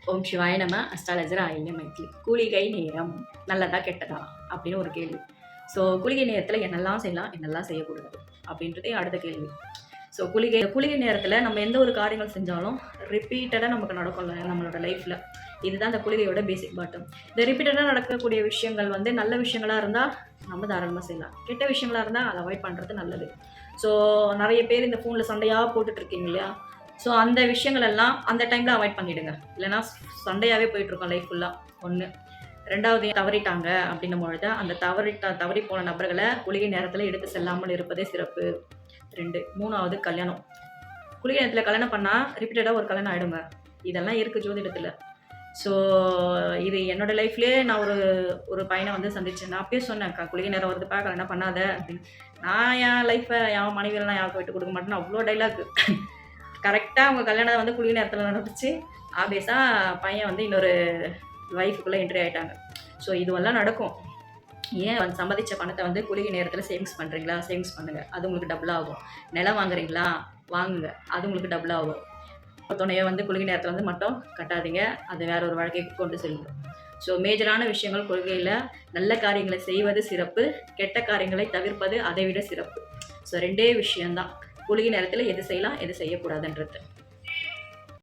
ஓம் சிவாய நம. அஸ்ட்ராலஜர் ஆயில்யம் மைத்லி. குளிகை நேரம் நல்லதா கெட்டதா அப்படின்னு ஒரு கேள்வி. ஸோ குளிகை நேரத்தில் என்னெல்லாம் செய்யலாம், என்னெல்லாம் செய்யக்கூடாது அப்படின்றதே அடுத்த கேள்வி. ஸோ குளிகை நேரத்தில் நம்ம எந்த ஒரு காரியங்கள் செஞ்சாலும் ரிப்பீட்டடாக நமக்கு நடக்கும்ல நம்மளோட லைஃப்பில். இதுதான் இந்த குளிகையோட பேசிக் பாட்டம். இந்த ரிப்பீட்டடாக நடக்கக்கூடிய விஷயங்கள் வந்து நல்ல விஷயங்களாக இருந்தால் நம்ம தாராளமாக செய்யலாம். கெட்ட விஷயங்களாக இருந்தால் அதை அவாய்ட் பண்ணுறது நல்லது. ஸோ நிறைய பேர் இந்த ஃபோனில் சண்டையாக போட்டுட்ருக்கீங்க இல்லையா? ஸோ அந்த விஷயங்கள் எல்லாம் அந்த டைமில் அவாய்ட் பண்ணிவிடுங்க. இல்லைனா சண்டையாகவே போயிட்டுருக்கோம் லைஃப் ஃபுல்லாக. ஒன்று. ரெண்டாவது, தவறிட்டாங்க அப்படின்னும் பொழுது அந்த தவறி போன நபர்களை குளிகை நேரத்தில் எடுத்து செல்லாமல் இருப்பதே சிறப்பு. 2. 3வது, கல்யாணம். குளிகை நேரத்தில் கல்யாணம் பண்ணால் ரிப்பீட்டடாக ஒரு கல்யாணம் ஆகிடுங்க. இதெல்லாம் இருக்குது ஜோதிடத்தில். ஸோ இது என்னோடய லைஃப்லேயே நான் ஒரு பையனை வந்து சந்தித்தேன். நான் அப்பயே சொன்னேன், குளிகை நேரம் வருதுப்பா கல்யாணம் பண்ணாத அப்படின்னு. நான் என் லைஃப்பை என் மனைவியெல்லாம் யாருக்கும் விட்டு கொடுக்க மாட்டேன்னு அவ்வளோ டைலாக். கரெக்டாக அவங்க கல்யாணம் வந்து குளிகை நேரத்தில் நடந்துச்சு. ஆபேஸாக பையன் வந்து இன்னொரு லைஃபுக்குள்ளே என்ட்ரி ஆகிட்டாங்க. ஸோ இதுவெல்லாம் நடக்கும். ஏன் வந்து சம்பாதிச்ச பணத்தை வந்து குளிகை நேரத்தில் சேவிங்ஸ் பண்ணுறீங்களா? சேவிங்ஸ் பண்ணுங்கள், அது உங்களுக்கு டபுள் ஆகும். நிலம் வாங்குறீங்களா? வாங்குங்க, அது உங்களுக்கு டபுள் ஆகும். துணையை வந்து குளிகை நேரத்தில் வந்து மட்டும் கட்டாதீங்க, அது வேற ஒரு வாழ்க்கைக்கு கொண்டு செல்லும். ஸோ மேஜரான விஷயங்கள் கொள்கையில் நல்ல காரியங்களை செய்வது சிறப்பு, கெட்ட காரியங்களை தவிர்ப்பது அதை விட சிறப்பு. ஸோ 2 விஷயம்தான் குளிகை நேரத்தில் எது செய்யலாம், எது செய்யக்கூடாதுன்றது.